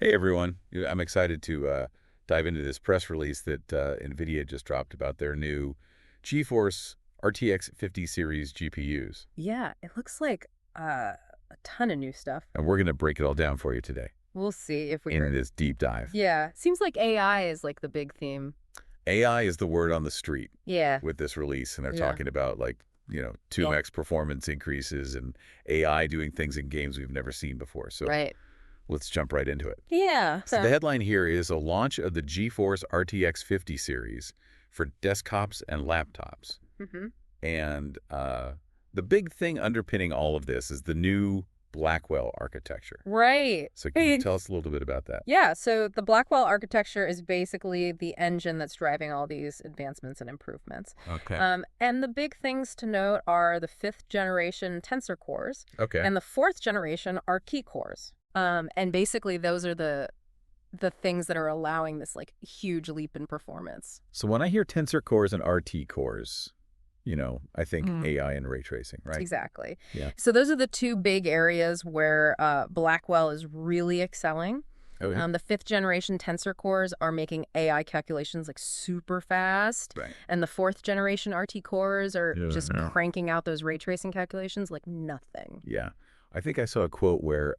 Hey everyone, I'm excited to dive into this press release that Nvidia just dropped about their new GeForce RTX 50 series GPUs. Yeah, it looks like a ton of new stuff. And we're going to break it all down for you today We'll see if we in are. this deep dive. Yeah, seems like AI is like the big theme. AI is the word on the street Yeah, with this release, and they're yeah, talking about 2x performance increases and AI doing things in games we've never seen before. So right. let's jump right into it. Yeah. So the headline here is a launch of the GeForce RTX 50 series for desktops and laptops. hmm And the big thing underpinning all of this is the new Blackwell architecture. Right. So can you tell us a little bit about that? Yeah, so the Blackwell architecture is basically the engine that's driving all these advancements and improvements. Okay. And the big things to note are the fifth generation tensor cores Okay. and the fourth generation are key cores. And basically those are the things that are allowing this like huge leap in performance. So when I hear tensor cores and RT cores, I think Mm. AI and ray tracing, right? Exactly. Yeah. So those are the two big areas where Blackwell is really excelling. Okay. The fifth generation tensor cores are making AI calculations like super fast. Right. And the fourth generation RT cores are Yeah, just yeah. cranking out those ray tracing calculations like nothing. Yeah. I think I saw a quote where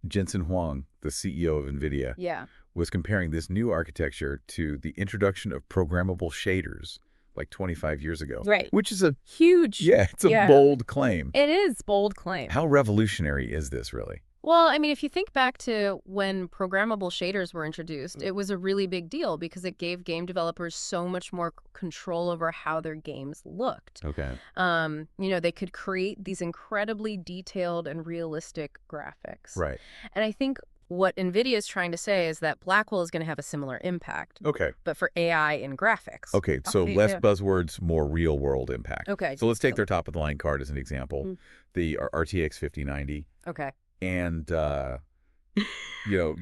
Jensen Huang, the CEO of Nvidia, Yeah. was comparing this new architecture to the introduction of programmable shaders like 25 years ago, Right. which is a, Huge. yeah, it's a Yeah. bold claim. It is bold claim. How revolutionary is this really? Well, I mean, if you think back to when programmable shaders were introduced, it was a really big deal because it gave game developers so much more control over how their games looked. Okay. They could create these incredibly detailed and realistic graphics. Right. And I think what NVIDIA is trying to say is that Blackwell is going to have a similar impact, Okay. but for AI and graphics. Okay. So Okay, less yeah. buzzwords, more real world impact. Okay. So let's take their top of the line card as an example, Mm. the RTX 5090. Okay. And, you know,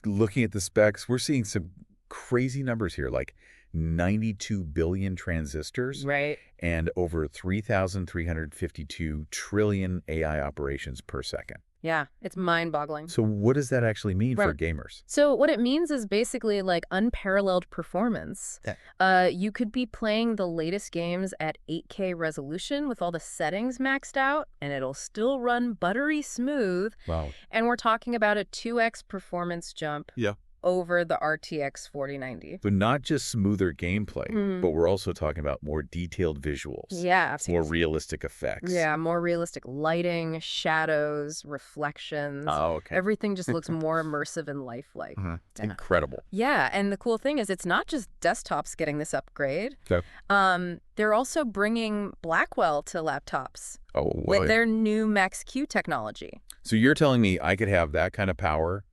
looking at the specs, we're seeing some crazy numbers here, like 92 billion transistors Right. and over 3,352 trillion AI operations per second. Yeah. It's mind-boggling. So what does that actually mean for Right. gamers? So what it means is basically like unparalleled performance. You could be playing the latest games at 8K resolution with all the settings maxed out, and it'll still run buttery smooth. Wow. And we're talking about a 2x performance jump Yeah. over the RTX 4090. So not just smoother gameplay, Mm. but we're also talking about more detailed visuals, Yeah, more realistic effects. yeah, more realistic lighting, shadows, reflections. Oh, okay. Everything just looks more immersive and lifelike. It's incredible. Yeah, and the cool thing is it's not just desktops getting this upgrade. So, They're also bringing Blackwell to laptops oh, with well, their new Max-Q technology. so you're telling me I could have that kind of power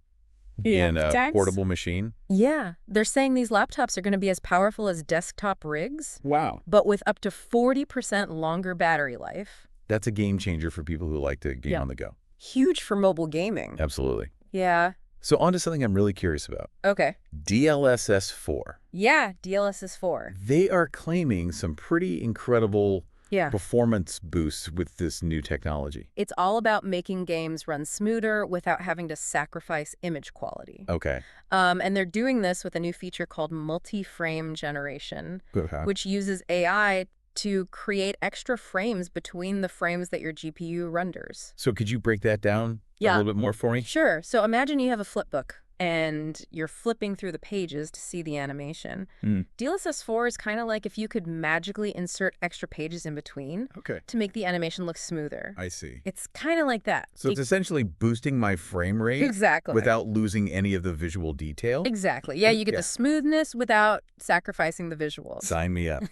in a portable machine? Yeah, they're saying these laptops are going to be as powerful as desktop rigs, Wow. but with up to 40% longer battery life. That's a game changer for people who like to game Yeah. on the go. Huge for mobile gaming. Absolutely. Yeah. So on to something I'm really curious about. Okay. DLSS 4. Yeah, DLSS 4. They are claiming some pretty incredible Yeah. performance boosts with this new technology. It's all about making games run smoother without having to sacrifice image quality. Okay. And they're doing this with a new feature called multi-frame generation, Okay. which uses AI to create extra frames between the frames that your GPU renders. So could you break that down Yeah. a little bit more for me? Sure. So imagine you have a flip book and you're flipping through the pages to see the animation. Mm. DLSS 4 is kind of like if you could magically insert extra pages in between Okay. to make the animation look smoother. I see. It's kind of like that. So it's essentially boosting my frame rate Exactly. without losing any of the visual detail? Exactly. Yeah, you get Yeah. the smoothness without sacrificing the visuals. Sign me up.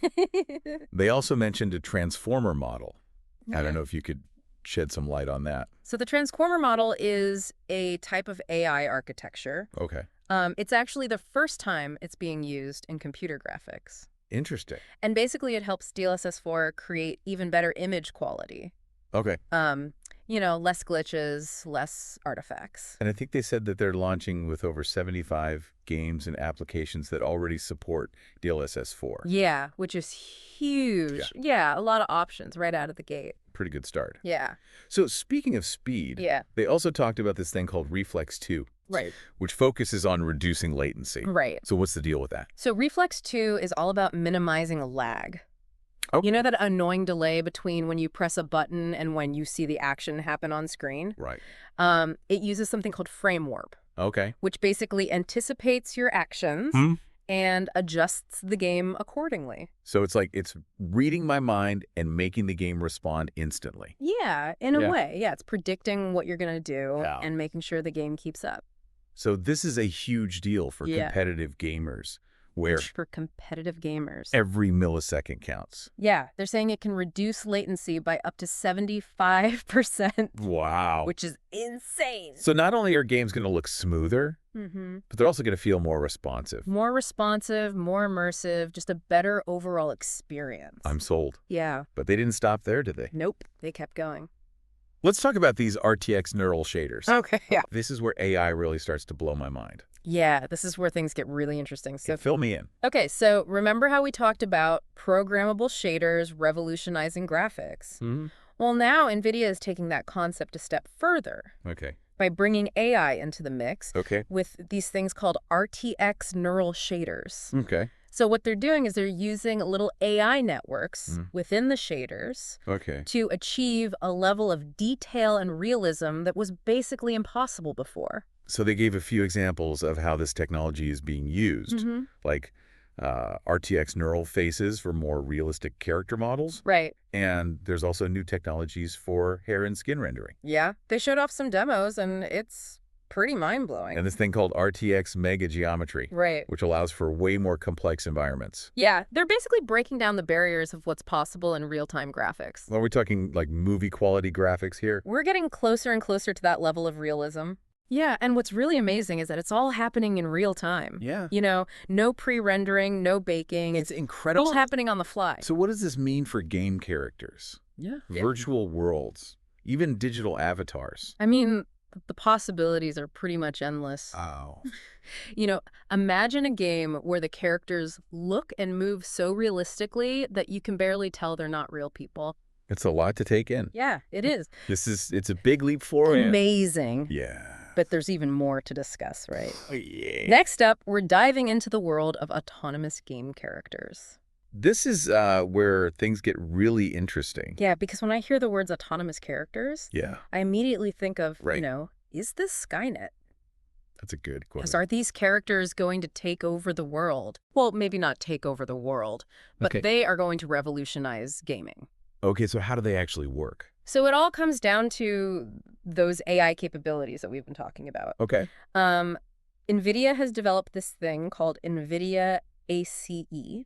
They also mentioned a transformer model. I don't know if you could shed some light on that. So the transformer model is a type of AI architecture. Okay. It's actually the first time it's being used in computer graphics. Interesting. And basically it helps DLSS 4 create even better image quality. Okay. Less glitches, less artifacts. And I think they said that they're launching with over 75 games and applications that already support DLSS 4. Yeah, which is huge. Yeah, a lot of options right out of the gate. Pretty good start. Yeah. So speaking of speed, Yeah. they also talked about this thing called Reflex 2. Right. which focuses on reducing latency. Right. So what's the deal with that? So Reflex 2 is all about minimizing lag. Oh, You know that annoying delay between when you press a button and when you see the action happen on screen? right. It uses something called frame warp, Okay. which basically anticipates your actions and adjusts the game accordingly. So it's like it's reading my mind and making the game respond instantly. Yeah, in a Yeah. way. Yeah, it's predicting what you're going to do Yeah. and making sure the game keeps up. So this is a huge deal for Yeah. competitive gamers where For competitive gamers. every millisecond counts. Yeah, they're saying it can reduce latency by up to 75%, Wow. which is insane. So not only are games going to look smoother, but they're also going to feel more responsive. More responsive, more immersive, just a better overall experience. I'm sold. Yeah. But they didn't stop there, did they? Nope. They kept going. Let's talk about these RTX neural shaders. Okay. Yeah. This is where AI really starts to blow my mind. Yeah, this is where things get really interesting. So, Fill me in. okay, so remember how we talked about programmable shaders revolutionizing graphics? Well, now NVIDIA is taking that concept a step further Okay. by bringing AI into the mix Okay. with these things called RTX neural shaders. Okay. So what they're doing is they're using little AI networks within the shaders Okay. to achieve a level of detail and realism that was basically impossible before. So they gave a few examples of how this technology is being used, like RTX neural faces for more realistic character models. Right. And there's also new technologies for hair and skin rendering. Yeah. They showed off some demos, and it's pretty mind-blowing. And this thing called RTX mega geometry, Right. which allows for way more complex environments. Yeah. They're basically breaking down the barriers of what's possible in real-time graphics. Are we talking like movie quality graphics here? We're getting closer and closer to that level of realism. Yeah, and what's really amazing is that it's all happening in real time. Yeah. You know, no pre-rendering, no baking. It's It's incredible. all happening on the fly. So what does this mean for game characters? Yeah. Virtual worlds, even digital avatars. I mean, the possibilities are pretty much endless. Oh. You know, imagine a game where the characters look and move so realistically that you can barely tell they're not real people. It's a lot to take in. Yeah, it is. It's a big leap forward. Amazing. Yeah. But there's even more to discuss, right? Oh, yeah. Next up, we're diving into the world of autonomous game characters. This is where things get really interesting. Yeah, because when I hear the words autonomous characters, Yeah. I immediately think of, Right. Is this Skynet? That's a good Because question. are these characters going to take over the world? Well, maybe not take over the world, but Okay. they are going to revolutionize gaming. Okay, so how do they actually work? So it all comes down to those AI capabilities that we've been talking about. Okay. NVIDIA has developed this thing called NVIDIA ACE,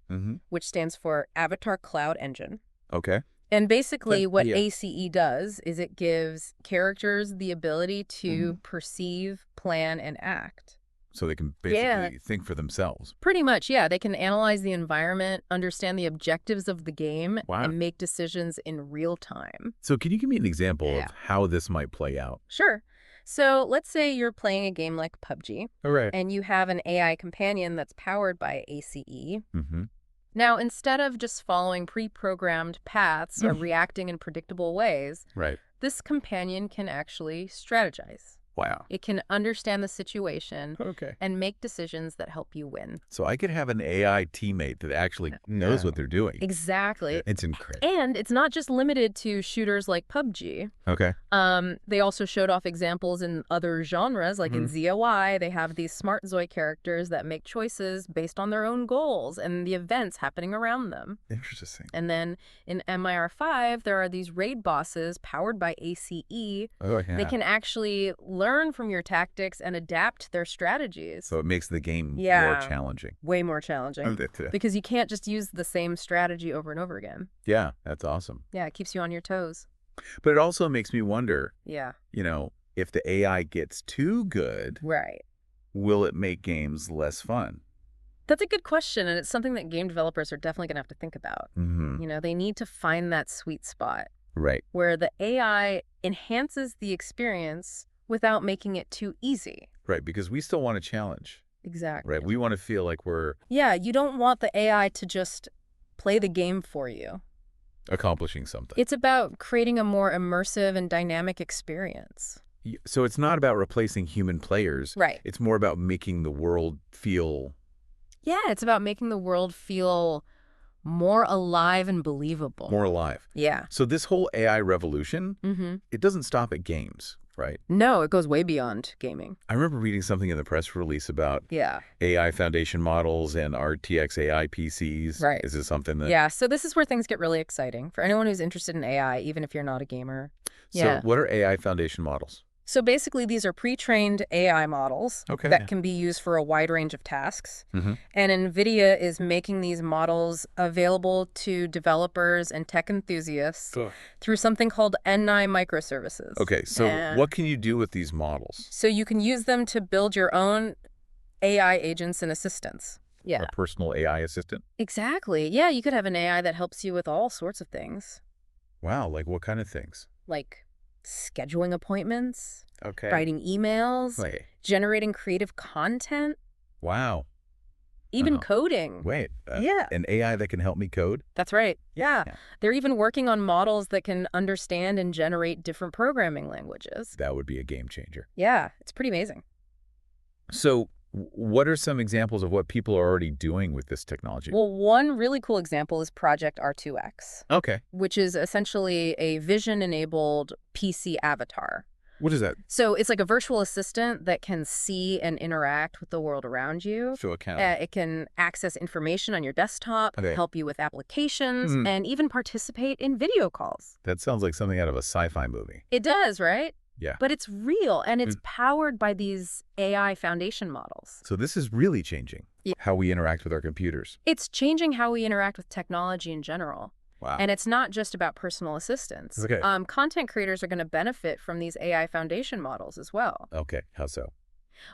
which stands for Avatar Cloud Engine. Okay. And basically what yeah. ACE does is it gives characters the ability to perceive, plan, and act. So they can basically think for themselves. Pretty much, yeah. They can analyze the environment, understand the objectives of the game, Wow. and make decisions in real time. So can you give me an example Yeah. of how this might play out? Sure. So let's say you're playing a game like PUBG, All right. and you have an AI companion that's powered by ACE. Mm-hmm. Now, instead of just following pre-programmed paths or reacting in predictable ways, Right. this companion can actually strategize. Wow. It can understand the situation Okay. and make decisions that help you win. So I could have an AI teammate that actually knows what they're doing. Exactly. It's incredible. And it's not just limited to shooters like PUBG. Okay. They also showed off examples in other genres, like in ZOI. They have these smart Zoi characters that make choices based on their own goals and the events happening around them. Interesting. And then in MIR5, there are these raid bosses powered by ACE. Oh, yeah. They can actually learn from your tactics and adapt their strategies. So it makes the game more Yeah. challenging. Way more challenging. Yeah, Because you can't just use the same strategy over and over again. that's awesome. Yeah, it keeps you on your toes. But it also makes me wonder, Yeah. if the AI gets too good, Right. will it make games less fun? That's a good question, and it's something that game developers are definitely going to have to think about. Mm-hmm. They need to find that sweet spot Right. where the AI enhances the experience without making it too easy. Right, because we still want a challenge, Exactly. right? We want to feel like we're Yeah, you don't want the AI to just play the game for you. accomplishing something. It's about creating a more immersive and dynamic experience. So it's not about replacing human players. Right. It's more about making the world feel Yeah, it's about making the world feel more alive and believable. more alive. Yeah. So this whole AI revolution, Mm-hmm. it doesn't stop at games, right? No, it goes way beyond gaming. I remember reading something in the press release about Yeah. AI foundation models and RTX AI PCs. Right. Is this something that... Yeah, so this is where things get really exciting for anyone who's interested in AI, even if you're not a gamer. So Yeah. what are AI foundation models? So basically, these are pre-trained AI models Okay. that can be used for a wide range of tasks. Mm-hmm. And Nvidia is making these models available to developers and tech enthusiasts through something called N9 microservices. Okay, so And what can you do with these models? so you can use them to build your own AI agents and assistants. Yeah. A personal AI assistant? Exactly. Yeah, you could have an AI that helps you with all sorts of things, Wow, like what kind of things? like scheduling appointments, Okay. writing emails, Wait. generating creative content, Wow. even coding. Wait. Yeah. An AI that can help me code? That's right. Yeah. Yeah. They're even working on models that can understand and generate different programming languages. That would be a game changer. Yeah, it's pretty amazing. So what are some examples of what people are already doing with this technology? Well, one really cool example is Project R2X, Okay. which is essentially a vision-enabled PC avatar. What is that? So it's like a virtual assistant that can see and interact with the world around you. Show account. It can access information on your desktop, Okay. help you with applications, Mhm. and even participate in video calls. That sounds like something out of a sci-fi movie. It does, right? Yeah. But it's real, and it's powered by these AI foundation models. So this is really changing Yeah. how we interact with our computers. It's changing how we interact with technology in general. Wow. And it's not just about personal assistance. Okay. Content creators are going to benefit from these AI foundation models as well. Okay. How so?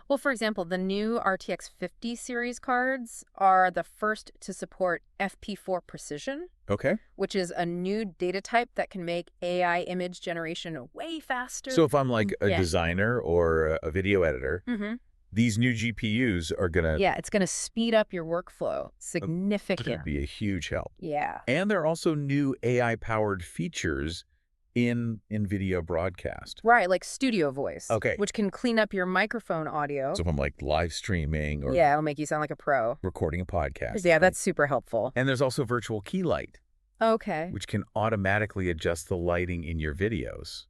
Well, for example, the new RTX 50 series cards are the first to support FP4 precision, Okay. which is a new data type that can make AI image generation way faster. So if I'm like a Yeah. designer or a video editor, Mm-hmm. these new GPUs are going to Yeah, it's going to speed up your workflow significantly. be a huge help. Yeah. And there are also new AI-powered features in NVIDIA Broadcast. Right, like studio voice. Okay. Which can clean up your microphone audio. So if I'm like live streaming or Yeah, it'll make you sound like a pro. recording a podcast. Yeah, that's super helpful. And there's also virtual key light, Okay. which can automatically adjust the lighting in your videos.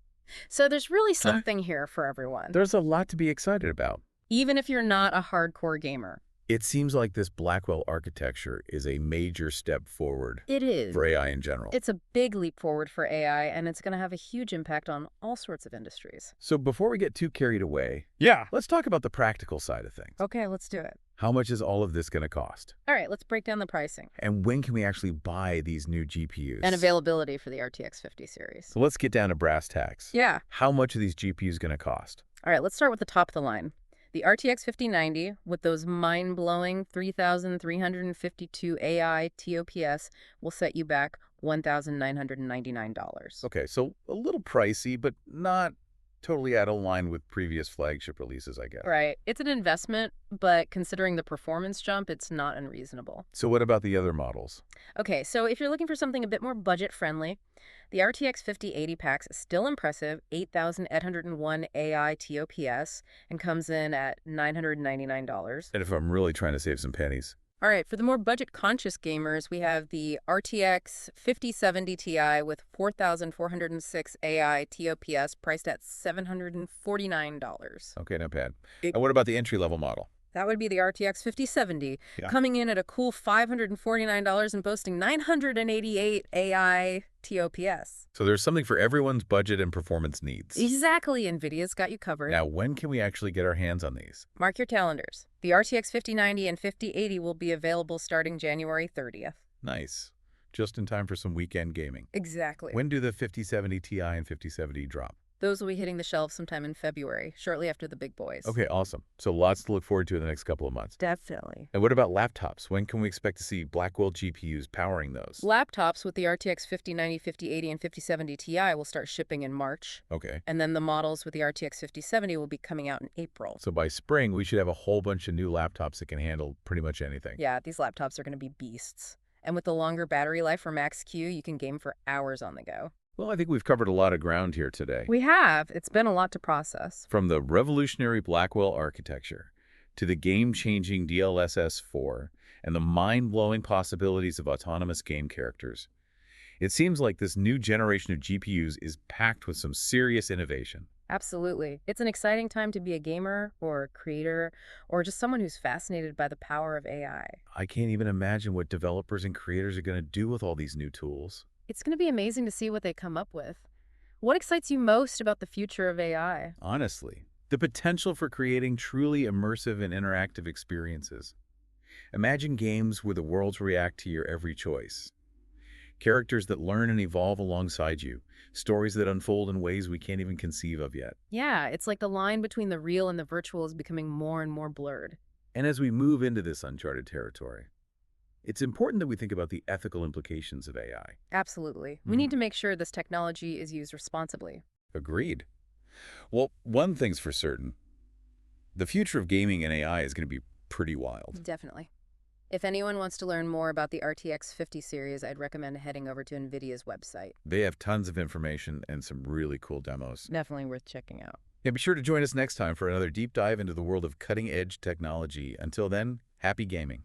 So there's really something here for everyone, There's a lot to be excited about. even if you're not a hardcore gamer. It seems like this Blackwell architecture is a major step forward It is. for AI in general. It's a big leap forward for AI, and it's going to have a huge impact on all sorts of industries. So before we get too carried away, let's talk about the practical side of things. Okay, let's do it. How much is all of this going to cost? All right, let's break down the pricing And when can we actually buy these new GPUs? and availability for the RTX 50 series. So let's get down to brass tacks. Yeah. How much are these GPUs going to cost? All right, let's start with the top of the line. The RTX 5090 with those mind-blowing 3,352 AI TOPS will set you back $1,999. Okay, so a little pricey, but not totally out of line with previous flagship releases, I guess. Right. It's an investment, but considering the performance jump, it's not unreasonable. So what about the other models? Okay, so if you're looking for something a bit more budget-friendly, the RTX 5080 packs is still impressive, 8,801 AI TOPS, and comes in at $999. And if I'm really trying to save some pennies. All right, for the more budget-conscious gamers, we have the RTX 5070 Ti with 4,406 AI TOPS, priced at $749. Okay, not bad. And what about the entry-level model? That would be the RTX 5070, coming in at a cool $549 and boasting 988 AI TOPS. So there's something for everyone's budget and performance needs. Exactly, NVIDIA's got you covered. Now, when can we actually get our hands on these? Mark your calendars. The RTX 5090 and 5080 will be available starting January 30th. Nice. Just in time for some weekend gaming. Exactly. When do the 5070 Ti and 5070 drop? Those will be hitting the shelves sometime in February, shortly after the big boys. Okay, awesome. So lots to look forward to in the next couple of months. Definitely. And what about laptops? When can we expect to see Blackwell GPUs powering those? Laptops with the RTX 5090, 5080, and 5070 Ti will start shipping in March. Okay. And then the models with the RTX 5070 will be coming out in April. So by spring, we should have a whole bunch of new laptops that can handle pretty much anything. Yeah, these laptops are going to be beasts. And with the longer battery life for Max-Q, you can game for hours on the go. Well, I think we've covered a lot of ground here today. We have. It's been a lot to process. From the revolutionary Blackwell architecture to the game-changing DLSS 4 and the mind-blowing possibilities of autonomous game characters, it seems like this new generation of GPUs is packed with some serious innovation. Absolutely. It's an exciting time to be a gamer or a creator or just someone who's fascinated by the power of AI. I can't even imagine what developers and creators are going to do with all these new tools. It's going to be amazing to see what they come up with. What excites you most about the future of AI? Honestly, the potential for creating truly immersive and interactive experiences. Imagine games where the worlds react to your every choice. Characters that learn and evolve alongside you. Stories that unfold in ways we can't even conceive of yet. Yeah, it's like the line between the real and the virtual is becoming more and more blurred. And as we move into this uncharted territory, it's important that we think about the ethical implications of AI. Absolutely. We Mhm. need to make sure this technology is used responsibly. Agreed. Well, one thing's for certain. The future of gaming and AI is going to be pretty wild. Definitely. If anyone wants to learn more about the RTX 50 series, I'd recommend heading over to Nvidia's website. They have tons of information and some really cool demos. Definitely worth checking out. Yeah, be sure to join us next time for another deep dive into the world of cutting-edge technology. Until then, happy gaming.